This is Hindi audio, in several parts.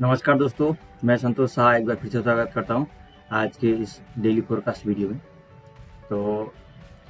नमस्कार दोस्तों, मैं संतोष शाह एक बार फिर से स्वागत करता हूँ आज के इस डेली फोरकास्ट वीडियो में। तो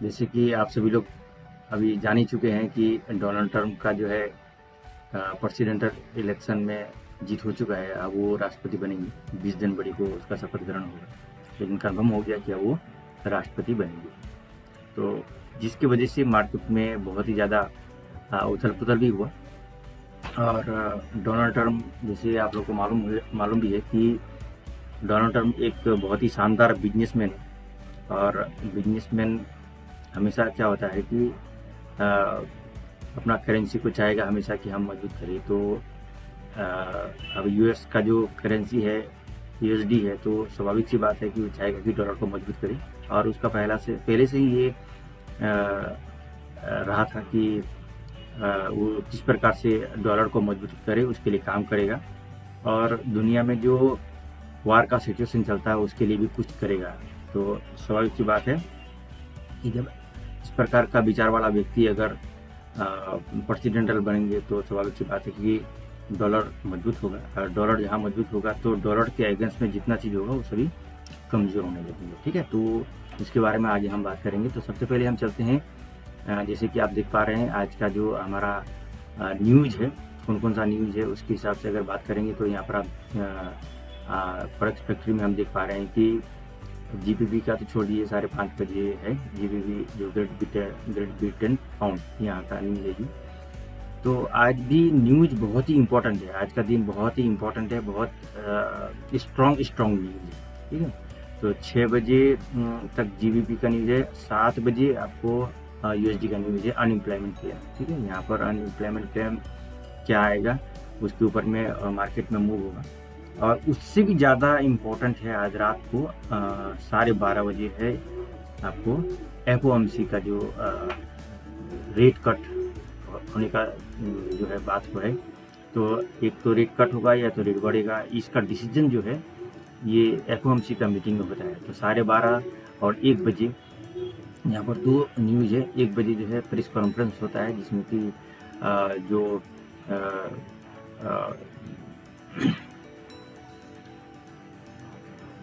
जैसे कि आप सभी लोग अभी जान ही चुके हैं कि डोनाल्ड ट्रंप का जो है प्रेसिडेंटल इलेक्शन में जीत हो चुका है। अब वो राष्ट्रपति बनेंगे। 20 जनवरी को उसका शपथ ग्रहण होगा, लेकिन कन्फर्म हो गया कि अब वो राष्ट्रपति बनेंगे। तो जिसकी वजह से मार्केट में बहुत ही ज़्यादा उथल पुथल भी हुआ। और डोनाल्ड ट्रंप, जैसे आप लोग को मालूम भी है कि डोनाल्ड ट्रंप एक बहुत ही शानदार बिजनेसमैन है। और बिजनेसमैन हमेशा क्या होता है कि अपना करेंसी को चाहेगा हमेशा कि हम मजबूत करें। तो अब यूएस का जो करेंसी है यूएसडी है, तो स्वाभाविक सी बात है कि वो चाहेगा कि डॉलर को मजबूत करे। और उसका पहले से ही ये रहा था कि वो किस प्रकार से डॉलर को मजबूत करे, उसके लिए काम करेगा। और दुनिया में जो वार का सिचुएशन चलता है उसके लिए भी कुछ करेगा। तो स्वाभाविक सी बात है कि जब इस प्रकार का विचार वाला व्यक्ति अगर प्रेसिडेंटल बनेंगे तो स्वाभाविक सी बात है कि डॉलर मजबूत होगा। और डॉलर जहाँ मजबूत होगा तो डॉलर के अगेंस्ट में जितना चीज़ होगा वो सभी कमज़ोर होने लगेंगे। ठीक है, तो इसके बारे में आगे हम बात करेंगे। तो सबसे पहले हम चलते हैं, जैसे कि आप देख पा रहे हैं आज का जो हमारा न्यूज़ है, कौन कौन सा न्यूज़ है उसके हिसाब से अगर बात करेंगे तो यहाँ पर आप फॉरेक्स फैक्ट्री में हम देख पा रहे हैं कि जीबीपी का तो छोड़िए, 5:30 बजे है जीबीपी जो ग्रेट ब्रिटेन पाउंड यहाँ का न्यूज़ है जी। तो आज भी न्यूज़ बहुत ही इम्पोर्टेंट है, आज का दिन बहुत ही इम्पोर्टेंट है, बहुत स्ट्रॉन्ग न्यूज़ है। ठीक है, तो 6 बजे तक जीबीपी का न्यूज़ है, 7 बजे आपको यूएसडी का न्यूज़ है अनएम्प्लॉयमेंट क्लेम। ठीक है, यहाँ पर अनएम्प्लॉयमेंट क्लेम क्या आएगा उसके ऊपर में मार्केट में मूव होगा। और उससे भी ज़्यादा इम्पोर्टेंट है आज रात को 12:30 बजे है आपको एफओएमसी का जो रेट कट होने का जो है बात हो है। तो एक तो रेट कट होगा या तो रेट बढ़ेगा, इसका डिसीजन जो है ये एफओएमसी का मीटिंग में होता है। तो 12:30 और 1 बजे यहाँ पर दो न्यूज़ है। 1 बजे जो है प्रेस कॉन्फ्रेंस होता है जिसमें कि जो अ,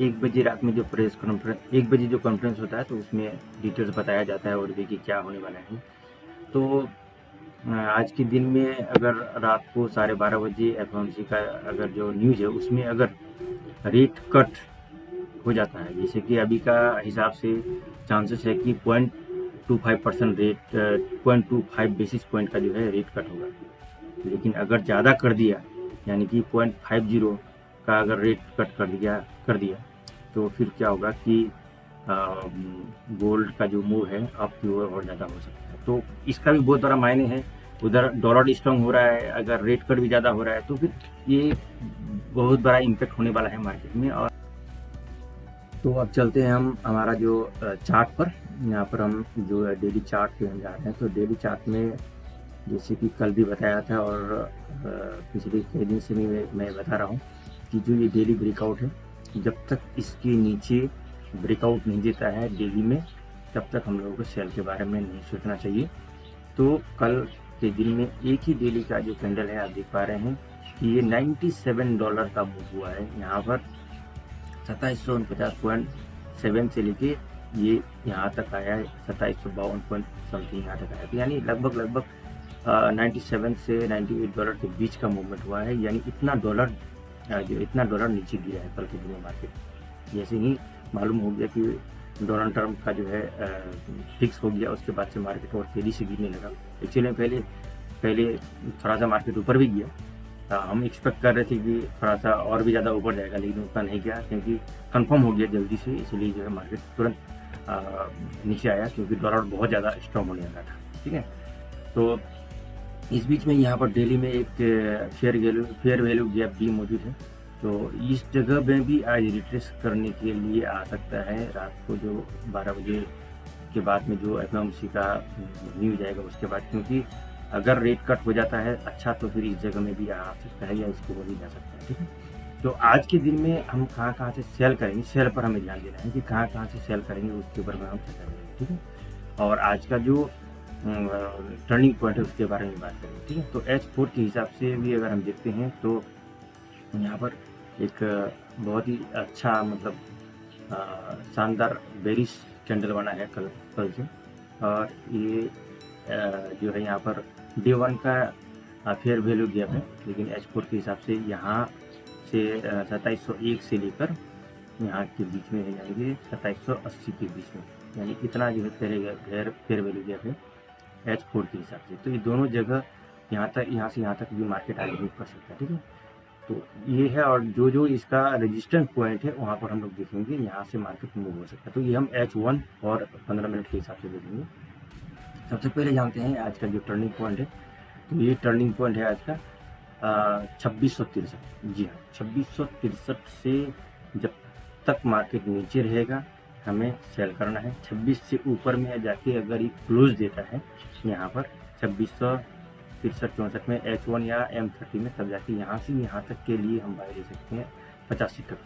1 बजे रात में जो प्रेस कॉन्फ्रेंस 1 बजे जो कॉन्फ्रेंस होता है तो उसमें डिटेल्स बताया जाता है और देखिए क्या होने वाला है। तो आज के दिन में अगर रात को 12:30 बजे एफओएमसी का अगर जो न्यूज़ है उसमें अगर रेट कट हो जाता है, जैसे कि अभी का हिसाब से चांसेस है कि 0.25% रेट 0.25 बेसिस पॉइंट का जो है रेट कट होगा। लेकिन अगर ज़्यादा कर दिया, यानी कि 0.50 का अगर रेट कट कर दिया तो फिर क्या होगा कि गोल्ड का जो मूव है अप की ओर और ज़्यादा हो सकता है। तो इसका भी बहुत बड़ा मायने है। उधर डॉलर स्ट्रांग हो रहा है, अगर रेट कट भी ज़्यादा हो रहा है तो फिर ये बहुत बड़ा इम्पैक्ट होने वाला है मार्केट में। और तो अब चलते हैं हम हमारा जो चार्ट पर। यहाँ पर हम जो डेली चार्ट पे हम जा रहे हैं। तो डेली चार्ट में जैसे कि कल भी बताया था और पिछले कई दिन से भी मैं बता रहा हूँ कि जो ये डेली ब्रेकआउट है, जब तक इसके नीचे ब्रेकआउट नहीं देता है डेली में, तब तक हम लोगों को सेल के बारे में नहीं सोचना चाहिए। तो कल के दिन में एक ही डेली का जो कैंडल है आप देख पा रहे हैं कि ये $97 का मूव हुआ है। यहाँ पर 2749.7 से लेके ये यहाँ तक आया है 2752 पॉइंट समथिंग यहाँ तक आया। तो यानी लगभग 97 से $98 के बीच का मूवमेंट हुआ है। यानी इतना डॉलर नीचे गिरा है कल के दिन में मार्केट। जैसे ही मालूम हो गया कि डोनाल्ड ट्रंप का जो है फिक्स हो गया, उसके बाद से मार्केट और तेज़ी से गिरने लगा। एक्चुअली पहले थोड़ा सा मार्केट ऊपर भी गया। हम एक्सपेक्ट कर रहे थे कि थोड़ा सा और भी ज़्यादा ऊपर जाएगा, लेकिन उतना नहीं गया क्योंकि कंफर्म हो गया जल्दी से। इसलिए जो है मार्केट तुरंत नीचे आया क्योंकि डॉलर बहुत ज़्यादा स्ट्रॉन्ग होने लगा था। ठीक है, तो इस बीच में यहाँ पर डेली में एक फेयर वैल्यू गैप भी मौजूद है। तो इस जगह में भी आज रिट्रेस करने के लिए आ सकता है रात को जो 12 बजे के बाद में जो एफओएमसी का न्यूज आएगा उसके बाद, क्योंकि अगर रेट कट हो जाता है अच्छा तो फिर इस जगह में भी आ सकता है या इसको भी जा सकता है। ठीक है, तो आज के दिन में हम कहाँ से सेल करेंगे, सेल पर हमें ध्यान देना है कि कहाँ से सेल करेंगे, उसके ऊपर में हम चर्चा करेंगे। ठीक है, और आज का जो टर्निंग पॉइंट है उसके बारे में बात करेंगे। ठीक है, तो H4 के हिसाब से भी अगर हम देखते हैं तो यहाँ पर एक बहुत ही अच्छा मतलब शानदार बेरिश कैंडल बना है कल कल से। और ये जो है यहाँ पर D1 का फेयर वैल्यू गैप है, लेकिन H4 के हिसाब से यहाँ से 2701 से लेकर यहाँ के बीच में है, यानी कि 2780 के बीच में, यानी इतना जो है फेयर वैल्यू गैप है H4 के हिसाब से। तो ये दोनों जगह यहाँ से यहाँ तक भी मार्केट आगे मूव कर सकता है, ठीक है। तो ये है, और जो इसका रेजिस्टेंस पॉइंट है वहाँ पर हम लोग देखेंगे यहाँ से मार्केट मूव हो सकता है। तो ये हम H1 और 15 मिनट के हिसाब से देखेंगे। सबसे पहले जानते हैं आज का जो टर्निंग पॉइंट है। तो ये टर्निंग पॉइंट है आज का 2663। जी हाँ, 2663 से जब तक मार्केट नीचे रहेगा हमें सेल करना है। 26 से ऊपर में जाके अगर ये क्लोज देता है यहाँ पर 2663-64 में H1 या M30 में, तब जाके यहाँ से यहाँ तक के लिए हम बाय ले सकते हैं 85 तक।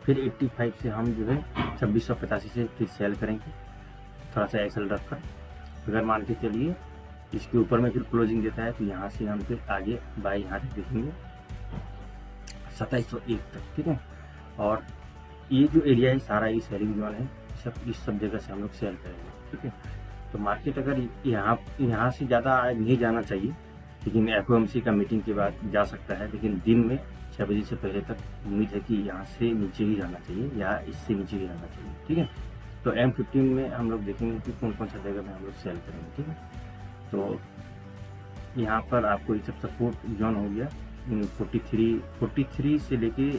फिर 85 से हम जो है 2685 से फिर सेल करेंगे, थोड़ा सा एक्सेल रखकर। अगर मान के चलिए इसके ऊपर में फिर क्लोजिंग देता है तो यहाँ से हम फिर आगे बाय यहाँ तक देखेंगे 2701 तक, ठीक है। और ये जो एरिया है सारा ये सेलिंग जोन है, इस सब जगह से हम लोग सेल करेंगे, ठीक है। तो मार्केट अगर यहाँ से ज़्यादा आज नहीं जाना चाहिए, लेकिन FOMC का मीटिंग के बाद जा सकता है, लेकिन दिन में 6 बजे से पहले तक उम्मीद है कि यहाँ से नीचे ही रहना चाहिए या इससे नीचे ही रहना चाहिए, ठीक है। तो M15 में हम लोग देखेंगे कि कौन कौन सा जगह में हम लोग सेल करेंगे, ठीक है। तो यहाँ पर आपको ये सब सपोर्ट जोन हो गया 43 से लेके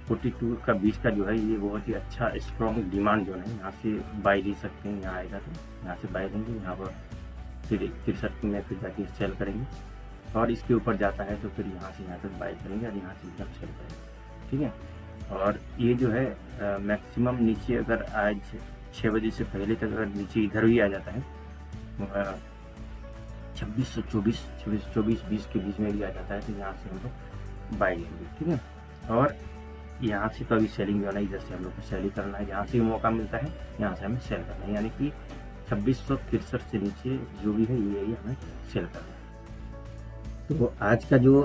42 का बीच का जो है, ये बहुत ही अच्छा स्ट्रॉन्ग डिमांड जोन है। यहाँ से बाय ले सकते हैं, यहाँ आएगा तो यहाँ से बाय लेंगे, यहाँ पर फिर 63 में फिर जाके सेल करेंगे, और इसके ऊपर जाता है तो फिर यहाँ से यहाँ तक बाय करेंगे और यहाँ से एकदम सेल करेंगे, ठीक है। और ये जो है मैक्सिमम नीचे अगर आज 6 बजे से पहले तक अगर नीचे इधर भी आ जाता है 2624-20 के बीच में भी आ जाता है, तो यहाँ से हम लोग बाय लेंगे, ठीक है। और यहाँ से तो अभी सेलिंग जो है ना, इधर से हम लोग को सेल ही करना है, जहाँ से मौका मिलता है यहाँ से हमें सेल करना है, यानी कि 2663 से नीचे जो भी है ये हमें सेल करना है। तो आज का जो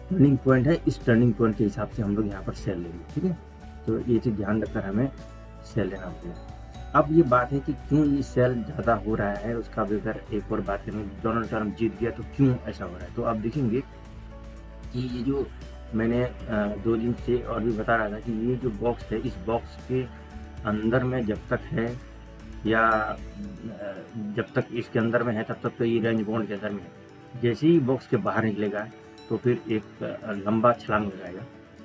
टर्निंग पॉइंट है, इस टर्निंग पॉइंट के हिसाब से हम लोग यहाँ पर सेल लेंगे, ठीक है। तो ये चीज़ ध्यान रखकर हमें सेल लेना होता है। अब ये बात है कि क्यों ये सेल ज़्यादा हो रहा है, उसका भी अगर एक और बात करें, डोनाल्ड ट्रम्प जीत गया तो क्यों ऐसा हो रहा है। तो आप देखेंगे कि ये जो मैंने 2 दिन से और भी बता रहा था कि ये जो बॉक्स है, इस बॉक्स के अंदर में जब तक है या जब तक इसके अंदर में है तब तक तो ये रेंज बाउंड के अंदर में है। जैसे ही बॉक्स के बाहर निकलेगा तो फिर एक लंबा छलांग लगाएगा,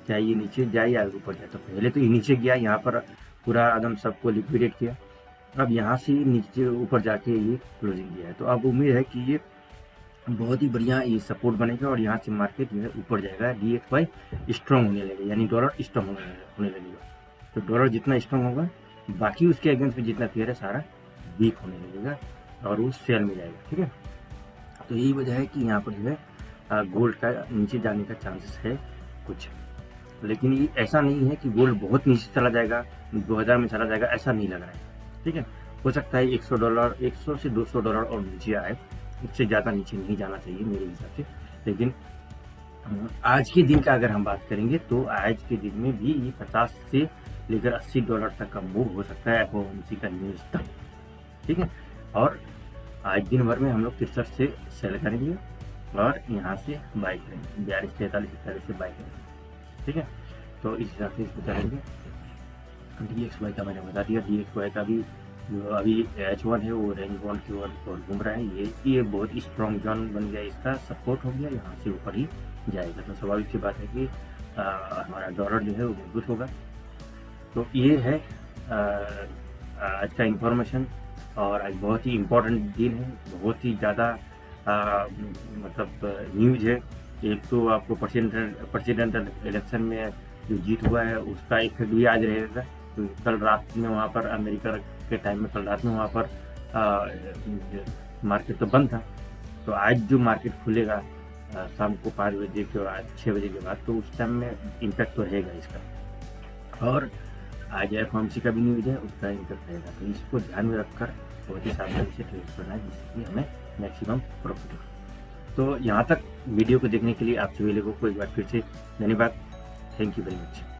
चाहे ये नीचे जाए या ऊपर जाए। तो पहले तो ये नीचे गया, यहाँ पर पूरा एकदम सबको लिक्विडेट किया, अब यहाँ से नीचे ऊपर जाके ये क्लोजिंग दिया है। तो अब उम्मीद है कि ये बहुत ही बढ़िया ये सपोर्ट बनेगा और यहाँ से मार्केट जो है ऊपर जाएगा, DXY स्ट्रॉन्ग होने लगेगा, यानी डॉलर स्ट्रॉन्ग होने लगेगा। तो डॉलर जितना स्ट्रॉन्ग होगा, बाकी उसके अगेंस्ट में जितना फेयर है सारा वीक होने लगेगा और वो सेल में जाएगा, ठीक है। तो यही वजह है कि यहाँ पर जो है गोल्ड का नीचे जाने का चांसेस है कुछ, लेकिन ये ऐसा नहीं है कि गोल्ड बहुत नीचे चला जाएगा, 2000 में चला जाएगा, ऐसा नहीं लग रहा है, ठीक है। हो सकता है $100 100 से $200 और नीचे आए, उससे ज़्यादा नीचे नहीं जाना चाहिए मेरे हिसाब से। लेकिन आज के दिन का अगर हम बात करेंगे तो आज के दिन में भी ये 50 से लेकर $80 तक का मूव हो सकता है FOMC का न्यूज़ तक, ठीक है। और आज दिन भर में हम लोग 63 से सेल करेंगे और यहाँ से बाय करेंगे, 42, 43, 41 से बाय करेंगे, ठीक है। तो इस हिसाब से इसको करेंगे। DXY का मैंने बता दिया, DXY का भी जो अभी H1 है वो रेंज बाउंड की ओर घूम रहा है। ये बहुत स्ट्रॉन्ग जोन बन गया, इसका सपोर्ट हो गया, यहाँ से ऊपर ही जाएगा। तो स्वाभाविक सी बात है कि हमारा डॉलर जो है वो मजबूत होगा। तो ये है आज का इंफॉर्मेशन, और आज बहुत ही इम्पोर्टेंट दिन है, बहुत ही ज़्यादा मतलब न्यूज है। एक तो आपको प्रेसिडेंटल इलेक्शन में जो जीत हुआ है उसका इफेक्ट भी आज रहेगा। तो कल रात में वहाँ पर अमेरिका के टाइम में कल रात में वहाँ पर मार्केट तो बंद था, तो आज जो मार्केट खुलेगा शाम को 5 बजे के बाद 6 बजे के बाद, तो उस टाइम में इम्पैक्ट तो रहेगा इसका। और आज FOMC का भी न्यूज है, उसका इम्पैक्ट रहेगा। तो इसको ध्यान में रखकर बहुत ही सावधानी से ट्रेड करना है, जिससे कि हमें मैक्सिमम प्रॉफिट हो। तो यहाँ तक वीडियो को देखने के लिए आप सभी लोगों को एक बार फिर से धन्यवाद। Thank you very much.